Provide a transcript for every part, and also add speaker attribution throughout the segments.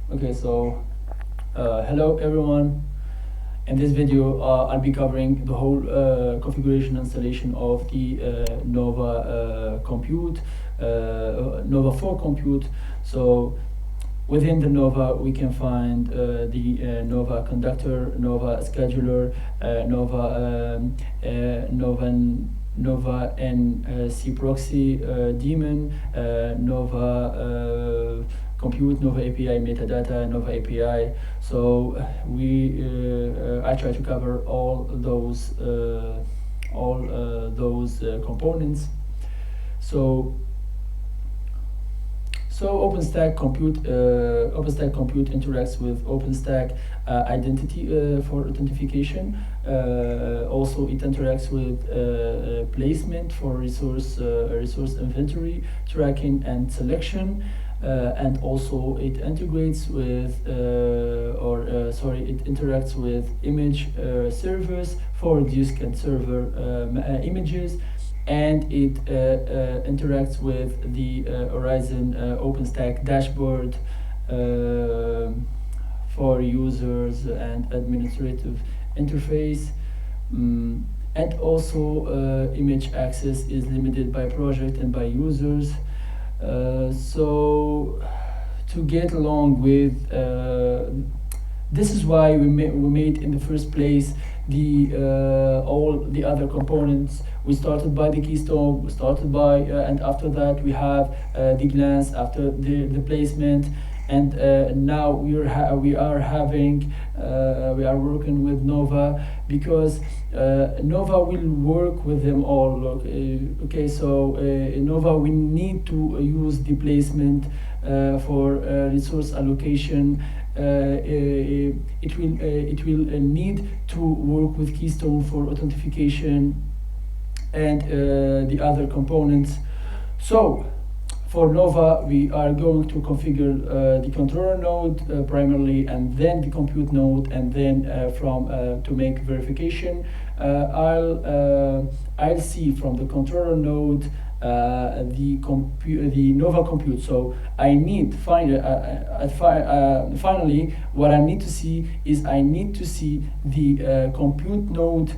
Speaker 1: Okay, so hello everyone. In this video, I'll be covering the whole configuration installation of the Nova Compute, Nova 4 Compute. So within the Nova, we can find the nova-conductor, Nova scheduler, nova-novncproxy daemon, Nova Compute, Nova API metadata, Nova API. So I try to cover all those components. So OpenStack Compute interacts with OpenStack Identity for authentication. Also, it interacts with placement for resource inventory tracking and selection. And also it integrates with it interacts with image servers for disk and server images, and it interacts with the Horizon OpenStack Dashboard for users and administrative interface. And also image access is limited by project and by users. So to get along with this is why we made in the first place the all the other components. We started by the keystone, we started by and after that we have the glance, after the placement, and now we are working with Nova, because Nova will work with them all. Okay, so Nova, we need to use the placement for resource allocation. It will need to work with Keystone for authentication and the other components. So for Nova, we are going to configure the controller node primarily, and then the compute node, and then to make verification, I'll see from the controller node the Nova Compute. So I need finally what I need to see is I need to see the compute node.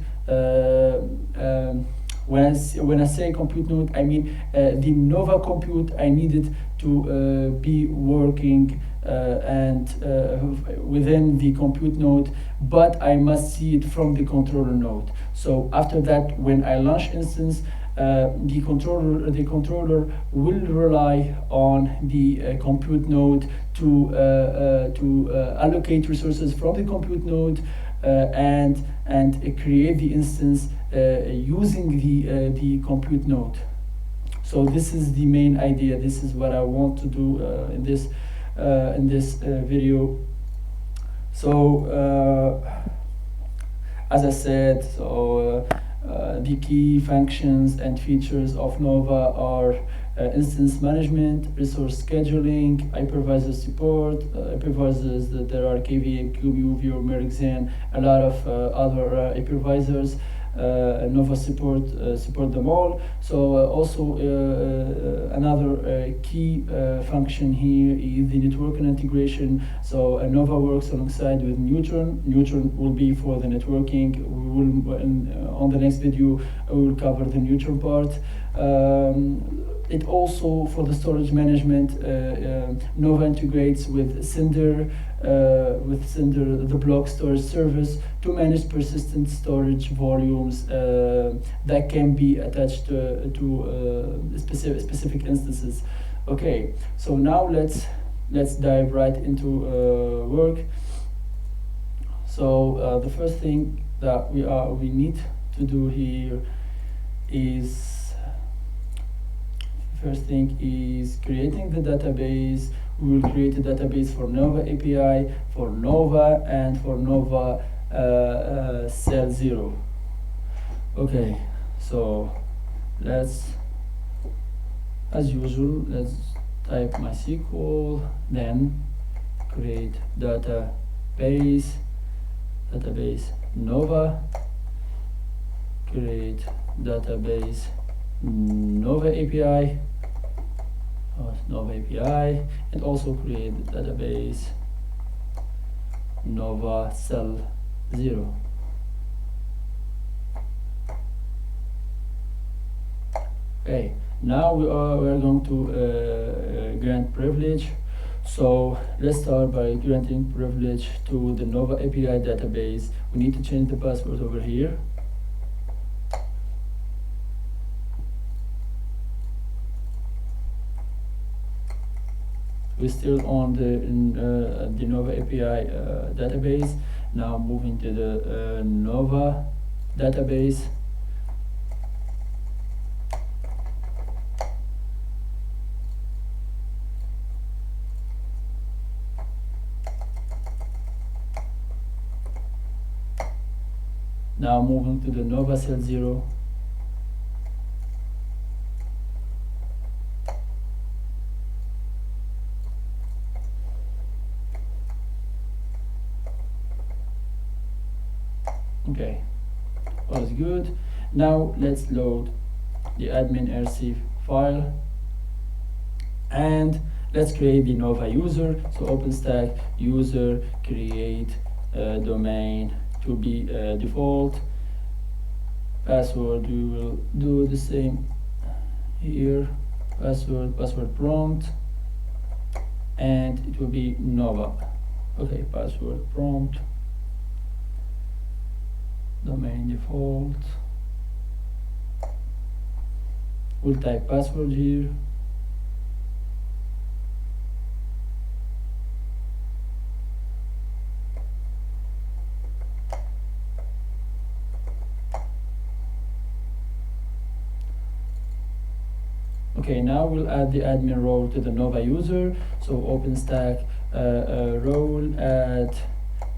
Speaker 1: When I say compute node, I mean the Nova Compute. I need it to be working and within the compute node, but I must see it from the controller node. So after that, when I launch instance, the controller will rely on the compute node to allocate resources from the compute node and create the instance using the compute node. So this is the main idea. This is what I want to do in this video. So as I said, the key functions and features of Nova are instance management, resource scheduling, hypervisor support, hypervisors that there are KVM, QUview, Merixen, a lot of other hypervisors. Nova support them all. So also another key function here is the networking integration. So Nova works alongside with Neutron. Neutron will be for the networking. We will on the next video we will cover the Neutron part. It also, for the storage management, Nova integrates with Cinder, the block storage service, to manage persistent storage volumes that can be attached to specific instances. Okay, so now let's dive right into work. So the first thing that we need to do here is creating the database. We will create a database for Nova API, for Nova, and for Nova cell 0. Okay, so let's, as usual, let's type MySQL, then create database Nova, create database Nova API, and also create the database nova cell 0. Okay, now we are going to grant privilege. So let's start by granting privilege to the Nova API database. We need to change the password over here. We're still on the Nova API database. Now moving to the Nova database. Now moving to the nova cell 0. Okay, all is good. Now let's load the admin rc file and let's create the Nova user. So OpenStack user create domain to be default. Password, we will do the same here. Password prompt, and it will be Nova. Okay, password prompt, domain default. We'll type password here. Okay, now we'll add the admin role to the Nova user. So OpenStack role add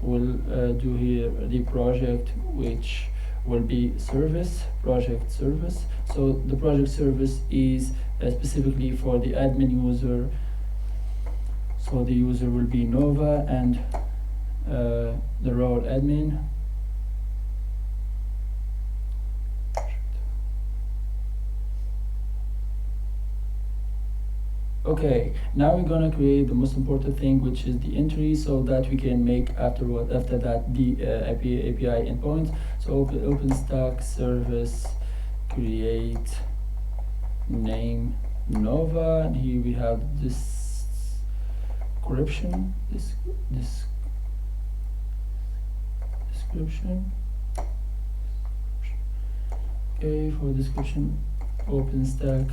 Speaker 1: will do here the project, which will be project service. So the project service is specifically for the admin user. So the user will be Nova and the role admin. Okay, now we're gonna create the most important thing, which is the entry, so that we can make after that the API endpoints. So OpenStack service create name Nova, and here we have this description. Okay, for description, OpenStack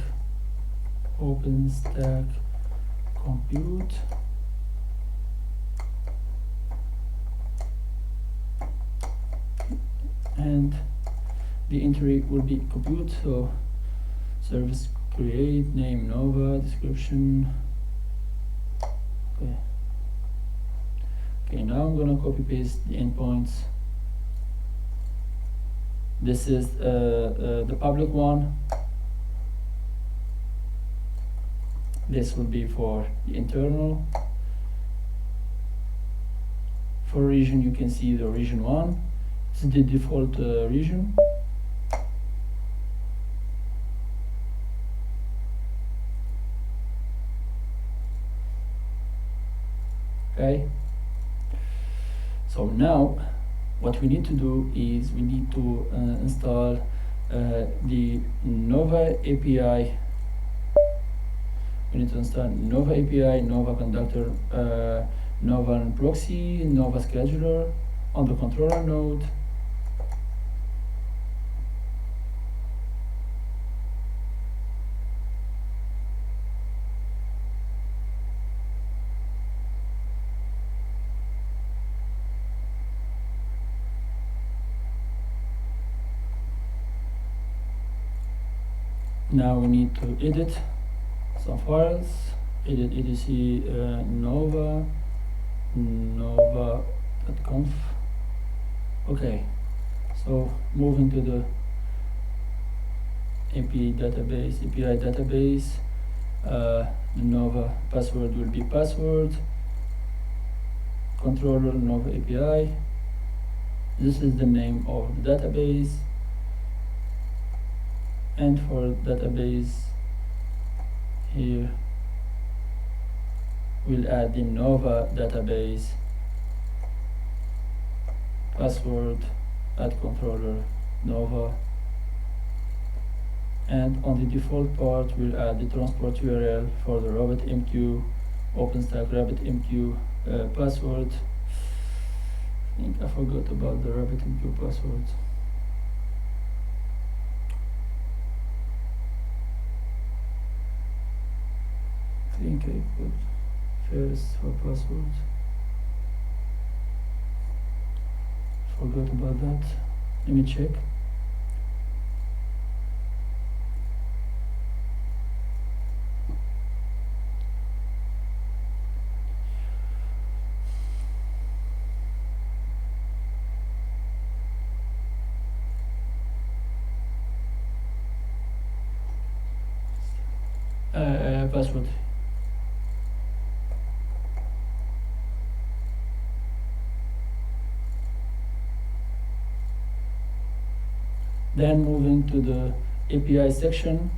Speaker 1: Compute, and the entry will be compute. So service create name Nova, description. Okay, now I'm gonna copy paste the endpoints. This is the public one. This will be for the internal. For region, you can see the region 1. This is the default region. Okay. So now, what we need to do is we need to install the Nova API. We need to install Nova API, nova-conductor, nova-novncproxy, Nova scheduler on the controller node. Now we need to edit some files. Edit etc nova.conf. Okay, so moving to the API database, the Nova password will be password, controller Nova API. This is the name of the database, and for database here we'll add the Nova database password, add controller nova, and on the default part we'll add the transport URL for the RabbitMQ, OpenStack RabbitMQ password. I think I forgot about the RabbitMQ password. I think I put first for password. Forgot about that. Let me check. Password. Then moving to the API section,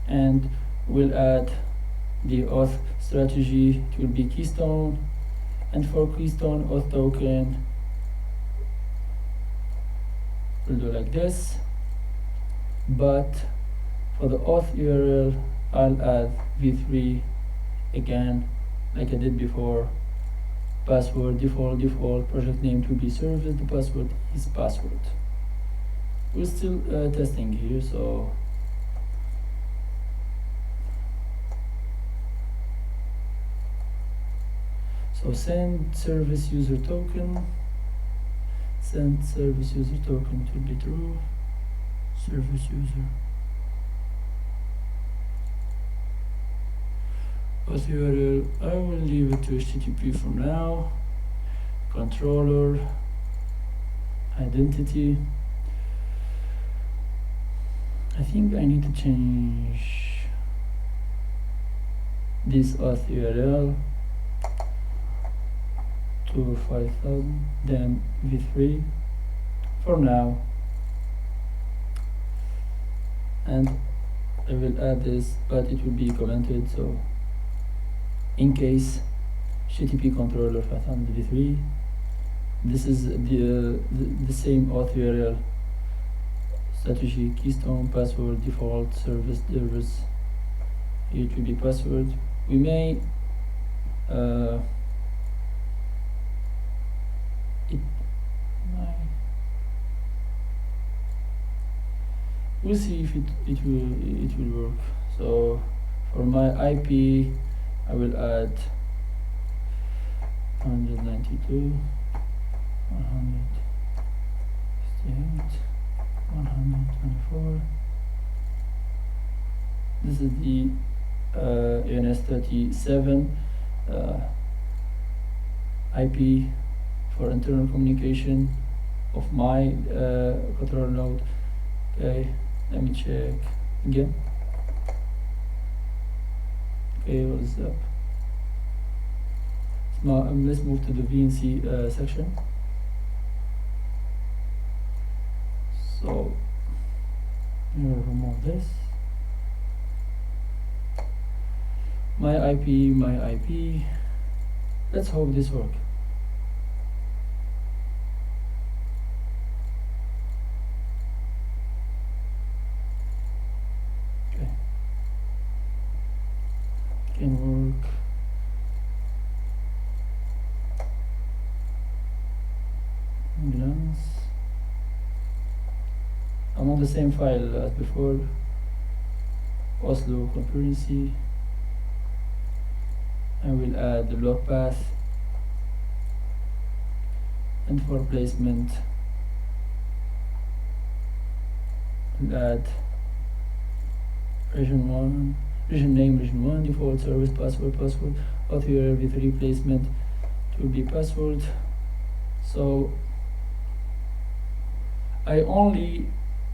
Speaker 1: and we'll add the auth strategy. It will be keystone, and for keystone auth token we'll do like this, but for the auth URL I'll add v3 again like I did before. Password default, project name to be service, the password is password. We're still testing here, so send service user token, send service user token to be true, service user. Auth URL, I will leave it to HTTP for now. Controller, identity. I think I need to change this auth URL to 5000, then v3 for now, and I will add this, but it will be commented, so in case HTTP controller 5000 v3, this is the same auth URL strategy, keystone, password, default, service, it will be password. We may we'll see if it will work. So for my IP I will add 192, 158, 124. This is the ENS37 IP for internal communication of my control node. Okay, let me check again. Okay, what's up? Now let's move to the VNC section. So we'll remove this. My IP. Let's hope this works. Okay, can work. Glance. I'm on the same file as before. Oslo concurrency. I will add the block path, and for placement I'll add region name, region 1, default service, password, auth URL v3 placement to be password. So I only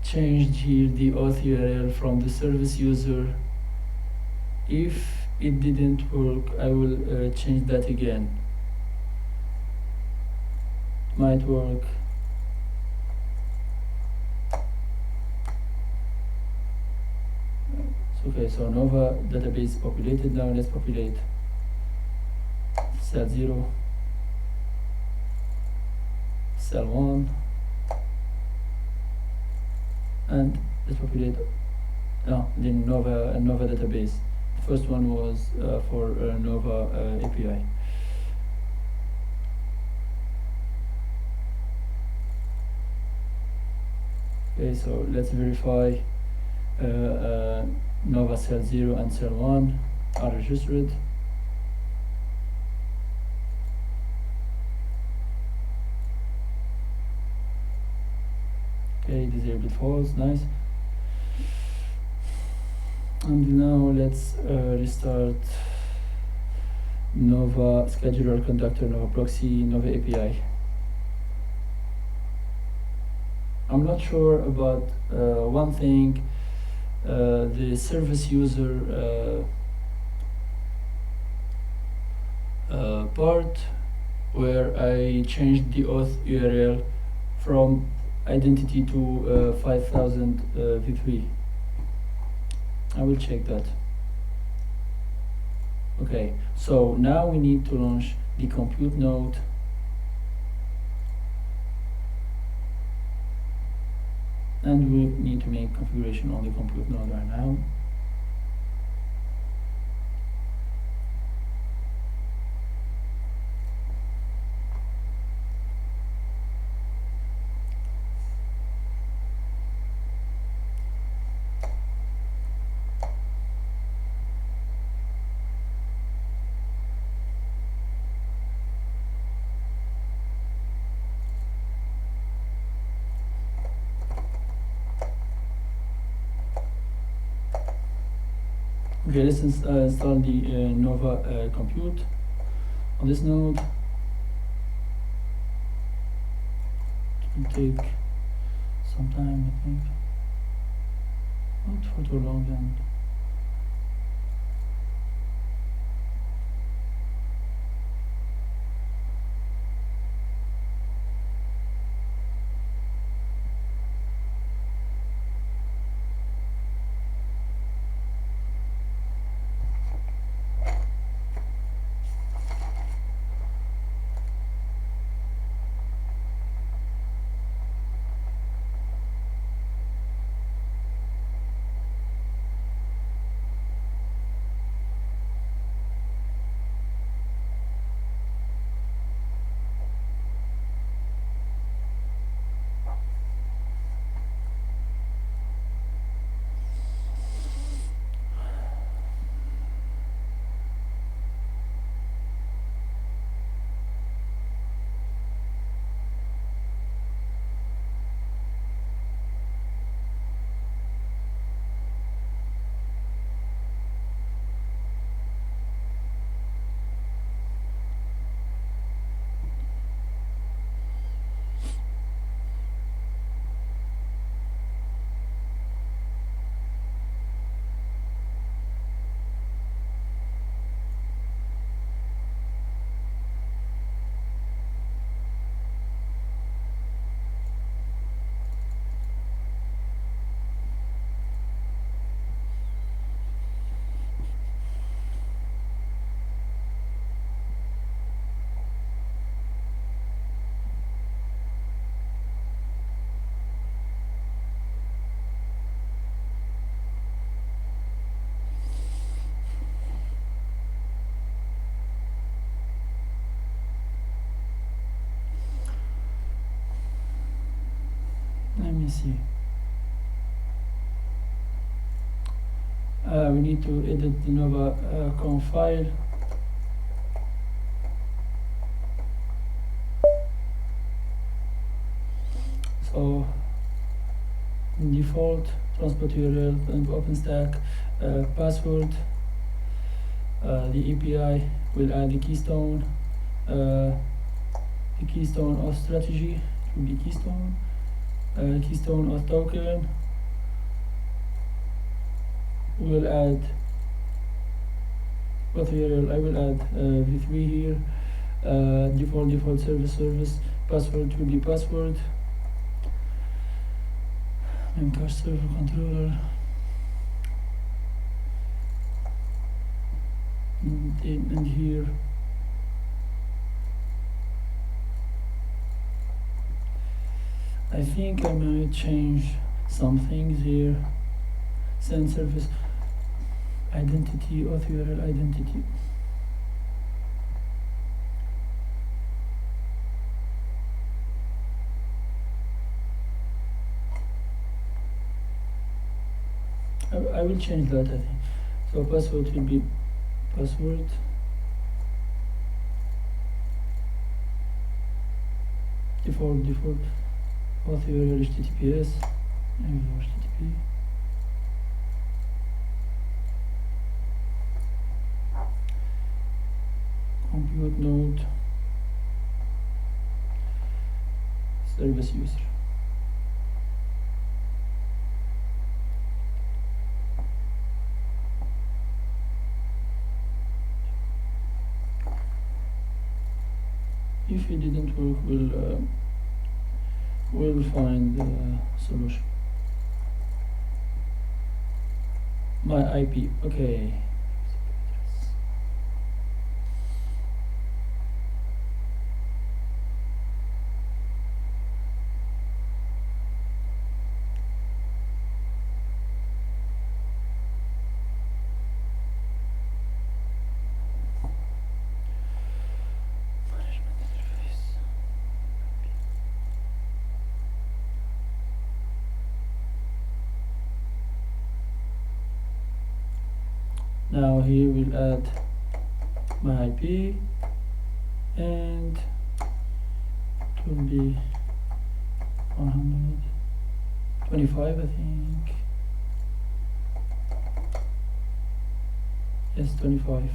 Speaker 1: changed here the auth URL from the service user. If it didn't work, I will change that again. Might work. Okay, so Nova database populated. Now let's populate sat0, cell 1, and let's populate the Nova database. The first one was for Nova API. Okay, so let's verify Nova cell 0 and cell 1 are registered. Okay, disabled false, nice. And now let's restart Nova scheduler, conductor, Nova proxy, Nova API. I'm not sure about one thing, the service user part, where I changed the auth URL from identity to 5000 v3. I will check that. Okay, so now we need to launch the compute node. And we need to make configuration on the compute node right now. Okay, let's install the Nova Compute on this node. It will take some time, I think. Not for too long then. Let me see. We need to edit the nova-conf file. So default transport URL and OpenStack password. The API will add the keystone auth strategy. It will be keystone auth token. We will add auth URL. I will add v3 here. Default service password will be password. Memcache server controller. And here I think I might change some things here. Send service identity, auth URL identity. I will change that, I think. So password will be password. Default auth URL HTTPS HTTP. Compute node service user. If it didn't work, we'll find the solution. My IP, okay. Now here we'll add my IP, and it will be 125, I think. Yes, 25.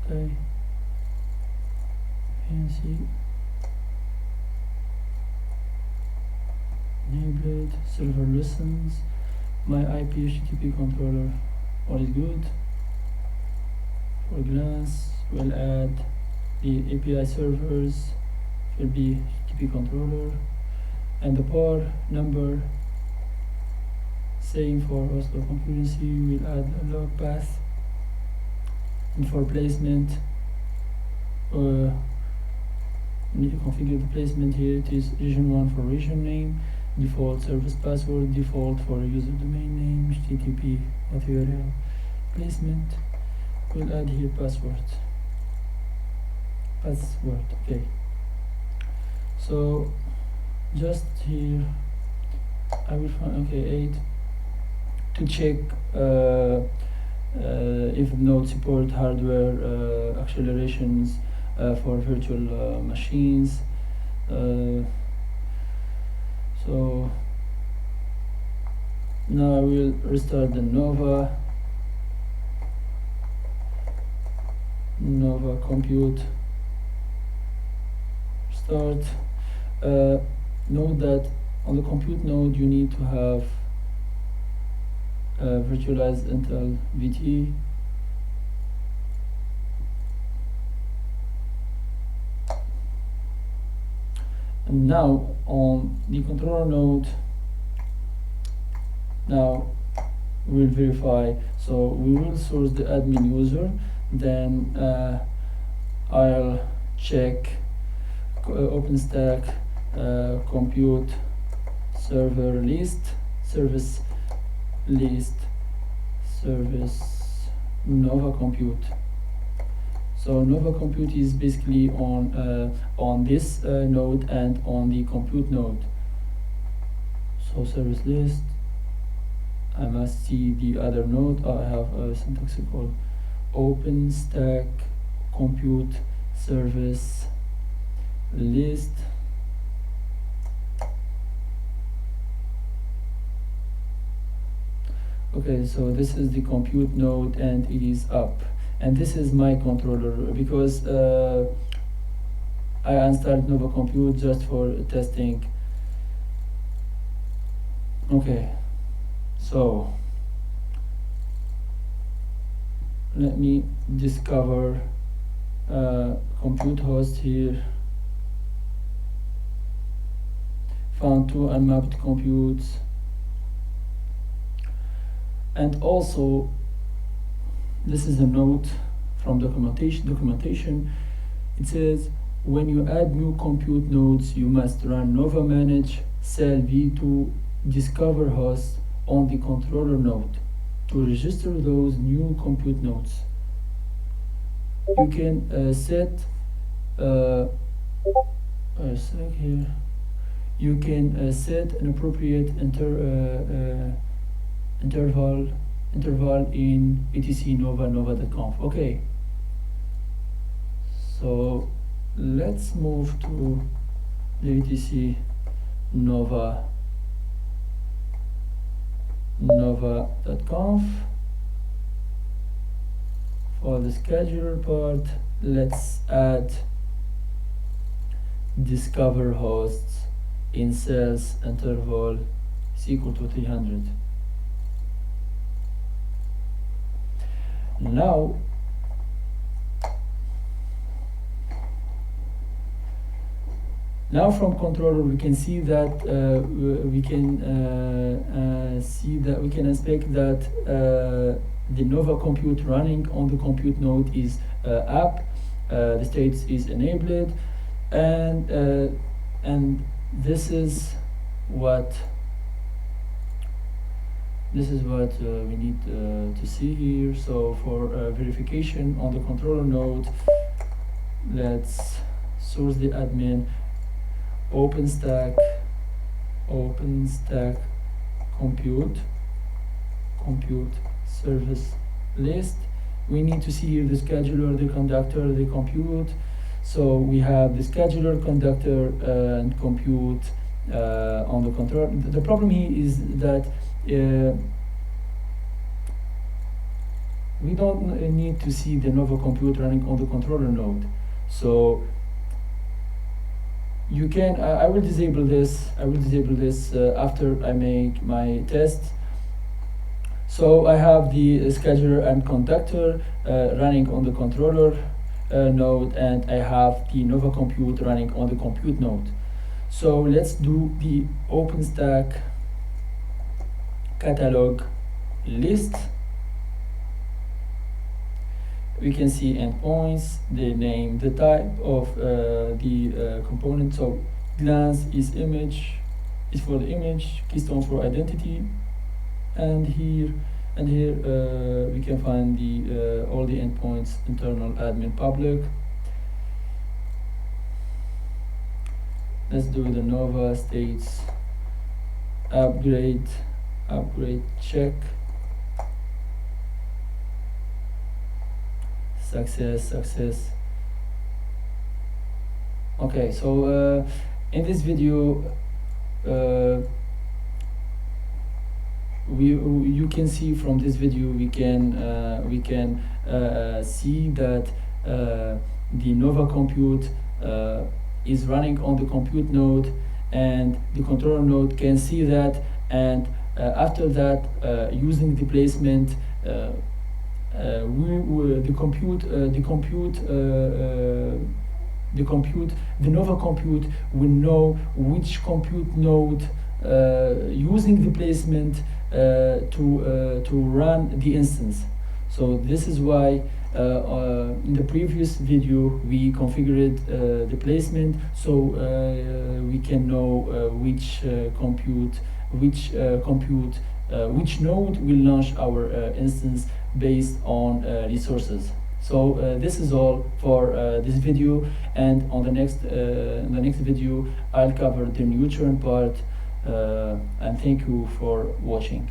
Speaker 1: Okay. And see. Enabled server listens. My IP HTTP controller, all is good. For glance, we'll add the API servers, will be HTTP controller, and the PAR number. Same for Oslo concurrency, we'll add a log path. And for placement, we need to configure the placement here. It is region 1 for region name, default service password, default for user domain name, HTTP auth URL placement. We'll add here password, okay. So just here I will find, okay, 8 to check if node support hardware accelerations for virtual machines. So now I will restart the Nova Compute. Start. Note that on the compute node you need to have virtualized Intel VT. And now on the controller node, now we'll verify. So we will source the admin user, then I'll check OpenStack Compute server list, service list, service Nova Compute. So Nova Compute is basically on this node and on the compute node. So service list, I must see the other node. I have a syntax called OpenStack Compute service list. Okay, so this is the compute node and it is up. And this is my controller because I installed Nova Compute just for testing. Okay, so let me discover compute host here. Found 2 unmapped computes. And also, this is a note from documentation. It says when you add new compute nodes, you must run nova manage cell v to discover hosts on the controller node to register those new compute nodes. You can set a sec here. You can set an appropriate interval in etc nova-conf. Okay, so let's move to the etc nova-conf. For the scheduler part, let's add discover hosts in cells interval is equal to 300. Now from controller we can see that we can expect that the nova compute running on the compute node is up, the state is enabled, and this is what we need to see here. So for verification on the controller node, let's source the admin OpenStack compute service list. We need to see here the scheduler, the conductor, the compute. So we have the scheduler, conductor, and compute on the controller. The problem here is that we don't need to see the nova compute running on the controller node. So you can I will disable this after I make my test. So I have the scheduler and conductor running on the controller node, and I have the nova compute running on the compute node. So let's do the OpenStack catalog list. We can see endpoints, the name, the type of the component. So glance is for the image, keystone for identity, and here we can find the all the endpoints, internal, admin, public. Let's do the nova states upgrade check. Success. Okay, so in this video you can see from this video we can see that the nova compute is running on the compute node, and the controller node can see that, and after that using the placement the nova compute will know which compute node using the placement to run the instance. So this is why in the previous video we configured the placement, so we can know which node will launch our instance based on resources. So this is all for this video, and on the next video I'll cover the neutron part, and thank you for watching.